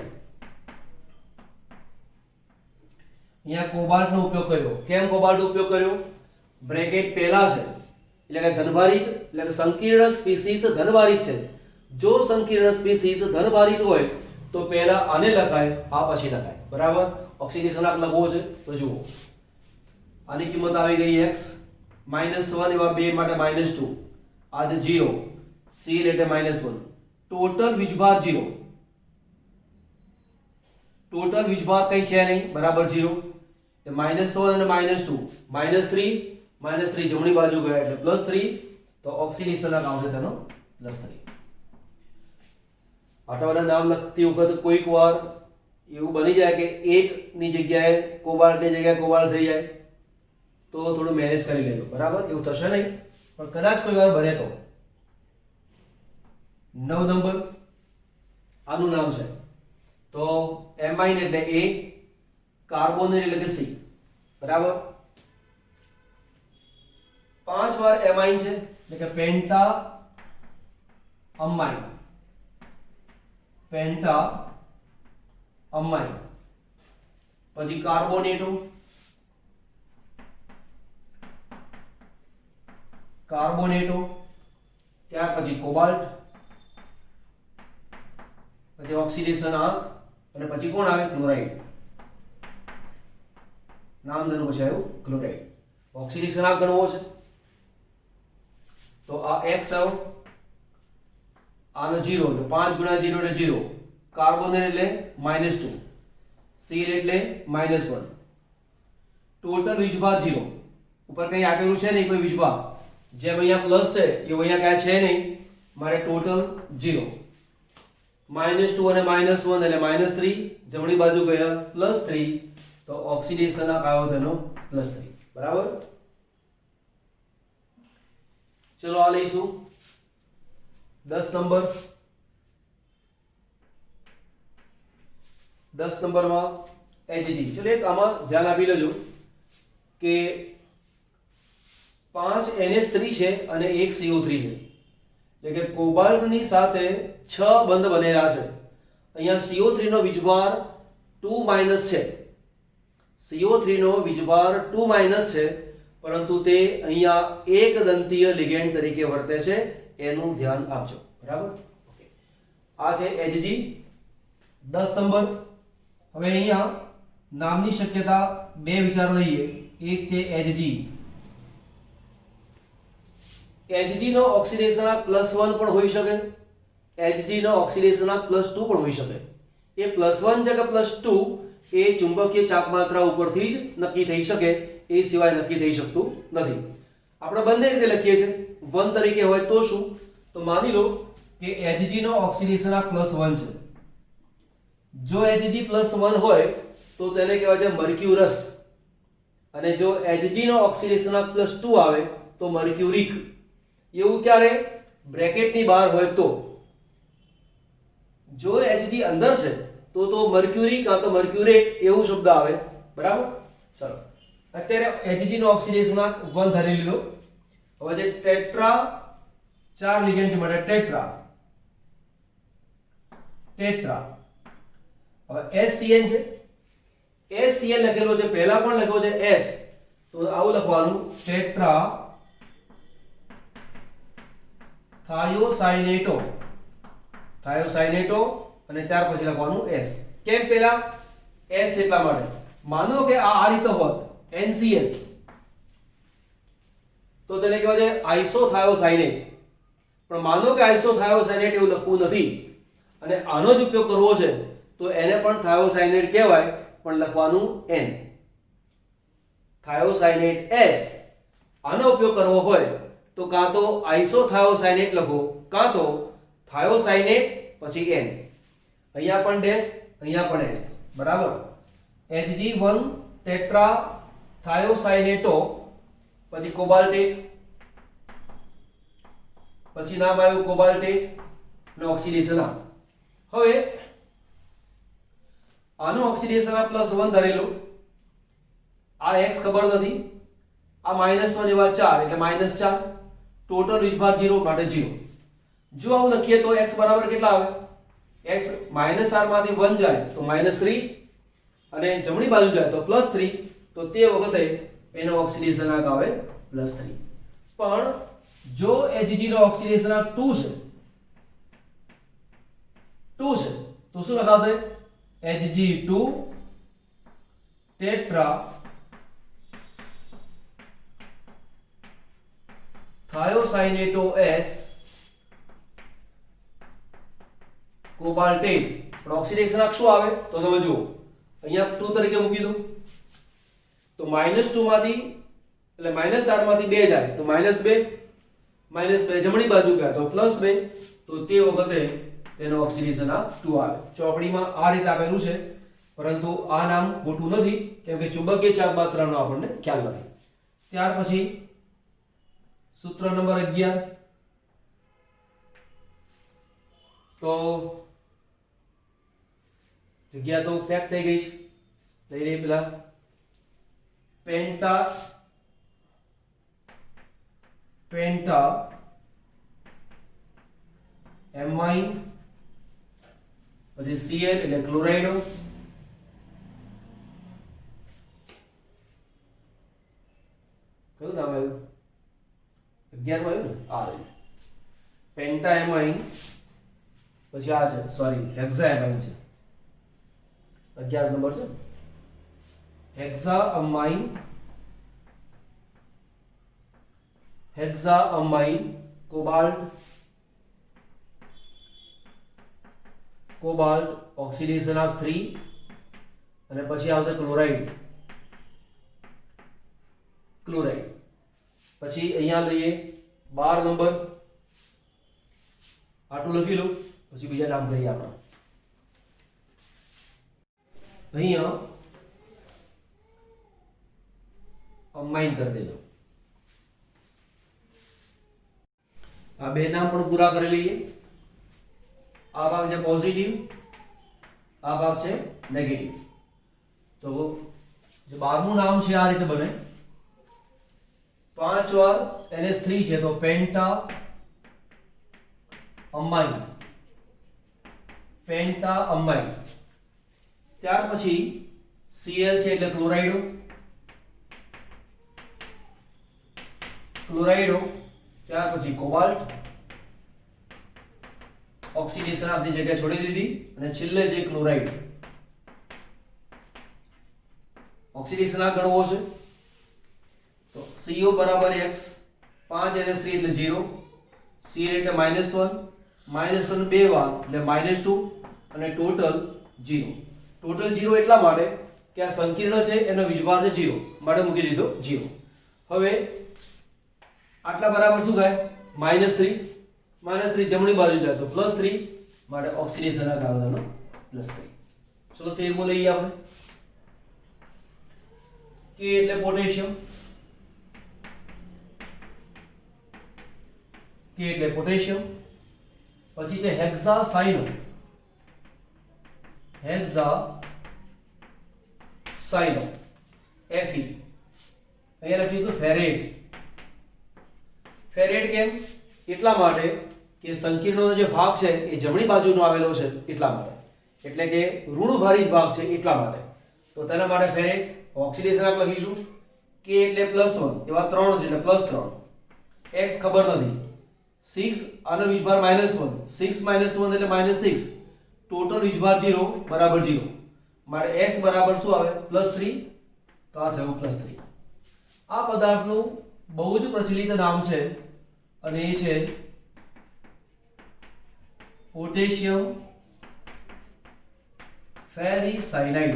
અહીંયા કોબાલ્ટ નો ઉપયોગ કર્યો. કેમ કોબાલ્ટ ઉપયોગ કર્યો? બ્રેકેટ પહેલા છે એટલે કે ધનભારિત, એટલે કે સંકીર્ણ સ્પીસીસ ધનભારિત છે. જો સંકીર્ણ સ્પીસીસ ધનભારિત હોય તો પહેલા આને લખાય, આ પછી લખાય. બરાબર. ઓક્સિડેશન આંક લખવો છે તો જુઓ, આની કિંમત આવી ગઈ x. -1 એવા 2 માટે -2. આ છે 0. Cl એટલે -1. ટોટલ વીજભાર 0. ટોટલ વીજભાર કઈ છે નહીં, બરાબર 0. એ -1 અને -2 -3 -3 જમણી બાજુ ગયા એટલે +3. તો ઓક્સિડેશન ના આવશે તેનો +3. આટલા બધા નામ લખતી વખત કોઈક વાર એવું બની જાય કે 8 ની જગ્યાએ કોબાલ્ટ ની જગ્યાએ કોબાલ્ટ થઈ જાય તો થોડું મેનેજ કરી લેજો. બરાબર, એવું થશે નહીં પણ કદાચ કોઈ વાર બને તો. 9 નંબર આનું નામ છે તો એમાઇન એટલે A, કાર્બોનેટ એટલે કે C. બરાબર. 5 વાર એમાઇન છે એટલે કે પેન્ટા અમાઇન. પછી કાર્બોનેટો. ત્યાર પછી કોબાલ્ટ, પછી ઓક્સિડેશન આંક અને પછી કોણ આવે? ક્લોરાઇડ. નામ તેનું પછી આવ્યું ક્લોરાઇડ. ઓક્સિડેશન આંક ગણવો છે તો આ x થયો, આનો 0 એટલે 5 ગુણ્યા 0 એટલે 0. કાર્બોનેટ એટલે -2. Cl એટલે -1. ટોટલ વીજભાર 0. ઉપર કઈ આપેલું છે નહીં કોઈ વીજભાર, જેમ અહીંયા પ્લસ છે એવું અહીંયા કાંઈ છે નહીં, મારે ટોટલ 0. -2 અને -1 એટલે -3 જમણી બાજુ ગયા +3. તો ઓક્સિડેશન આંક આવ્યો તેનો +3. બરાબર. ચલો આ લઈશું 10 નંબર. 10 નંબરમાં Hg. ચલો એક આમાં ધ્યાન આપી લેજો કે 5 NH3 છે અને 1 CO3 છે, એટલે કે કોબાલ્ટની સાથે 6 બંધ બનેલા છે. અહીંયા CO3 નો વીજભાર 2- છે. CO3 નો વીજભાર 2- છે, પરંતુ તે અહીંયા એક દંતીય લિગેન્ડ તરીકે વર્તે છે, એનું ધ્યાન આપજો. બરાબર. ઓકે, આ છે Hg. 10 નંબર. હવે અહીંયા નામની શક્યતા બે વિચાર લઈએ. એક છે Hg. Hg નો ઓક્સિડેશન આંક +1 પણ હોઈ શકે, Hg નો ઓક્સિડેશન આંક +2 પણ હોઈ શકે. એ +1 છે કે +2 એ ચુંબકીય ચાપમાત્રા ઉપરથી જ નક્કી થઈ શકે, એ સિવાય નક્કી થઈ શકતું નથી. આપણે બંને રીતે લખીએ છીએ. 1 તરીકે હોય તો શું? તો માની લો કે Hg નો ઓક્સિડેશન આંક +1 છે. જો Hg +1 હોય તો તેને કહેવાય છે મર્ક્યુરસ, અને જો Hg નો ઓક્સિડેશનાંક +2 આવે તો મર્ક્યુરિક. એવું ક્યારે? બ્રેકેટની બહાર હોય તો. જો Hg અંદર છે તો મર્ક્યુરી કાં તો મર્ક્યુરેટ એવું શબ્દ આવે. બરાબર. ચલો, અત્યારે Hg નો ઓક્સિડેશનાંક 1 ધરી લીધો. હવે જે ટેટ્રા 4 લિગેન્ડ છે માટે ટેટ્રા. હવે SCN છે, SCN લખેલો છે, પહેલા પણ લખ્યો છે S, તો આવું લખવાનું ટેટ્રા થાયોસાયનેટો. અને ત્યાર પછી લખવાનું S. કેમ પહેલા S? એટલા માટે માનો કે આ રીતે હોત NCS, તો તેને કહેવાય છે આઇસોથાયોસાયનેટ. પણ માનો કે આઇસોથાયોસાયનેટ એવું લખવું નથી અને આનો જ ઉપયોગ કરવો છે, તો એને પણ થાયોસાયનેટ કહેવાય, પણ લખવાનું N. થાયોસાયનેટ S. આનો ઉપયોગ કરવો હોય તો કાં તો આઇસોથાયોસાયનેટ લખો કાં તો થાયોસાયનેટ પછી N. અહીંયા પણ ડેશ, અહીંયા પણ NS. બરાબર. Hg1 ટેટ્રા થાયોસાયનેટો, પછી કોબાલ્ટેટ, પછી નામ આવ્યું કોબાલ્ટેટ નો ઓક્સિડેશન. હવે આનો ઓક્સિડેશન +1 ધરેલું, આ x ખબર નથી, આ -1 એવા 4 એટલે -4, ટોટલ વીજભાર 0 માટે 0. જો આવું લખીએ તો x બરાબર કેટલા આવે? x -4 માંથી 1 જાય તો -3, અને જમણી બાજુ જાય તો +3, તો તે વખતે એનો ઓક્સિડેશનાંક આવે +3. પણ જો Hg નો ઓક્સિડેશનાંક 2 છે તો શું લખાશે? Hg2 tetra થાયોસાયનેટો S કોબાલ્ટેટ. પણ ઓક્સિડેશનાંક શું આવે તો તમે જુઓ, અહીંયા 2 તરીકે મૂકી દો, તો -2 માંથી એટલે -4 માંથી 2 જાય તો -2 જમણી બાજુ ગયા તો +2, તો તે વખતે તેનો ઓક્સિડેશનાંક 2 આવે. ચોપડીમાં આ રીતે આપેલું છે, પરંતુ આ નામ ખોટું નથી, કેમ કે ચુંબકીય ચાર્જ માત્રાનો આપણને ખ્યાલ નથી. ત્યાર પછી સૂત્ર નંબર 11, તો જગ્યા તો પેક થઈ ગઈ છે, લઈ લઈએ પેલા. પેન્ટા એમાઇન, પછી Cl એટલે ક્લોરાઇડો, કયું નામ આવ્યું? 11 માં આવ્યું ને, આ રહ્યું પેન્ટા એમાઇન, પછી આ છે સોરી હેક્ઝા એમાઇન છે, 11 નંબર છે. હેક્ઝાઅમાઇન કોબાલ્ટ ઓક્સિડેશનાંક 3, અને પછી આવશે ક્લોરાઇડ. પછી અહીંયા લઈએ 12 નંબર, આટલું લખી લો, પછી બીજા નામ કહીએ આપણે. અહીંયા અમાઇન કરી દેજો. આ બે નામ પણ પૂરા કરી લઈએ. આ ભાગ છે પોઝિટિવ, આ ભાગ છે નેગેટિવ. તો જે 12મું નામ છે આ રીતે બને, 5 વાર NH3 છે તો પેન્ટા અમાઇન. ત્યાર પછી Cl છે એટલે ક્લોરાઇડો, ત્યાર પછી કોબાલ્ટ, ઓક્સિડેશન આપની જગ્યા છોડી દીધી, અને છેલ્લે જે ક્લોરાઇડ. ઓક્સિડેશન આ ગણવો છે તો CO બરાબર x, 5NH3 એટલે 0, Cl એટલે -1 બે વાર એટલે -2, અને ટોટલ 0. ટોટલ 0 એટલા માટે કે આ સંકીર્ણ છે, એનો વીજભાર છે 0, માટે મૂકી દીધો 0. હવે આટલા બરાબર શું થાય? -3 જમણી બાજુ જાય તો +3, માટે ઓક્સિડેશન ના કારણે +3. ચલો 13મો લઈએ આપણે. કે એટલે પોટેશિયમ, કે એટલે પોટેશિયમ. પછી છે હેક્સાસાઇનો, હેક્સાસાઇનો Fe. અહીંયા લખીશું ફેરેટ. ફેરેટ કેમ? એટલા માટે કે સંકીર્ણનો જે ભાગ છે એ જમણી બાજુનો આવેલો છે એટલા માટે, એટલે કે ઋણભારિત ભાગ છે એટલા માટે. તો તેના માટે ફેરેટ. ઓક્સિડેશન આંક લખીશું કે એટલે +1, એવા 3 છે એટલે +3. x ખબર નથી, 6 આનો વીજભાર -1, 6 - 1 એટલે -6, ટોટલ વીજભાર 0 બરાબર 0. મારે x બરાબર શું આવે? +3. તો આ થયું +3. આ પદાર્થનું બહુ જ પ્રચલિત નામ છે અને એ છે પોટેશિયમ ફેરીસાયનાઇડ.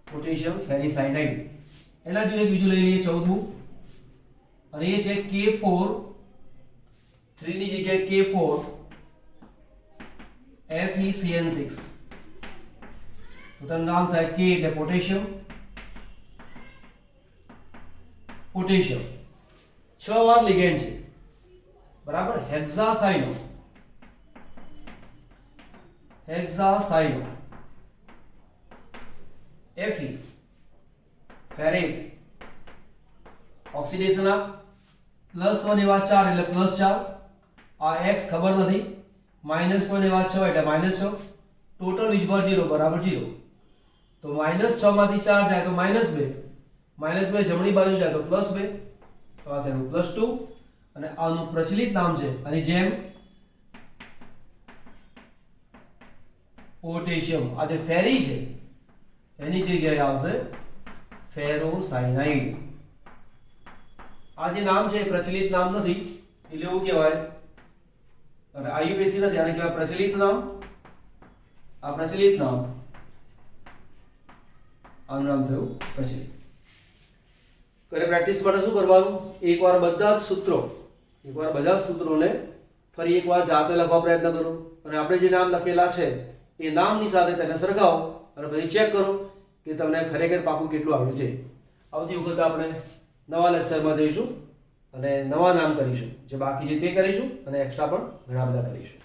પોટેશિયમ ફેરીસાયનાઇડ. એના જો એક બીજું લઈ લઈએ 14મું, અને એ છે K4, 3 ની જગ્યાએ K4 FeCN6. તો તેનું નામ થાય K એટલે પોટેશિયમ. પોટેશિયમ 6 વાર લિગેન્ડ છે, બરાબર. હેક્સાસાઇનો, હેક્સાસાઇનો, Fe, ફેરેટ. ઓક્સિડેશન આ +1 એવા 4 એટલે +4. આ x ખબર નથી, -1 એવા 6 એટલે -6. ટોટલ વીજભાર 0 બરાબર 0. તો -6 માંથી 4 જાય તો -2, -2 જમણી બાજુ જાય તો +2. તો આ થયું +2. અને આનું પ્રચલિત નામ છે, આની જેમ પોટેશિયમ. આ જે ફેરી છે એની જગ્યાએ આવશે ફેરોસાયનાઇડ. આ જે નામ છે પ્રચલિત નામ નથી એટલે એવું કહેવાય, અને આયુપીએસસી નથી, આને કહેવાય પ્રચલિત નામ. આ પ્રચલિત નામ, આનું નામ થયું પ્રચલિત. ઘરે પ્રેક્ટિસ માટે શું કરવાનું? એકવાર બધા જ સૂત્રોને ફરી એકવાર જાતે લખવા પ્રયત્ન કરો, અને આપણે જે નામ લખેલા છે એ નામની સાથે તેને સરખાવો અને પછી ચેક કરો કે તમને ખરેખર પાકું કેટલું આવડ્યું છે. આવતી વખતે આપણે નવા લેક્ચરમાં જઈશું અને નવા નામ કરીશું, જે બાકી છે તે કરીશું અને એક્સ્ટ્રા પણ ઘણા બધા કરીશું.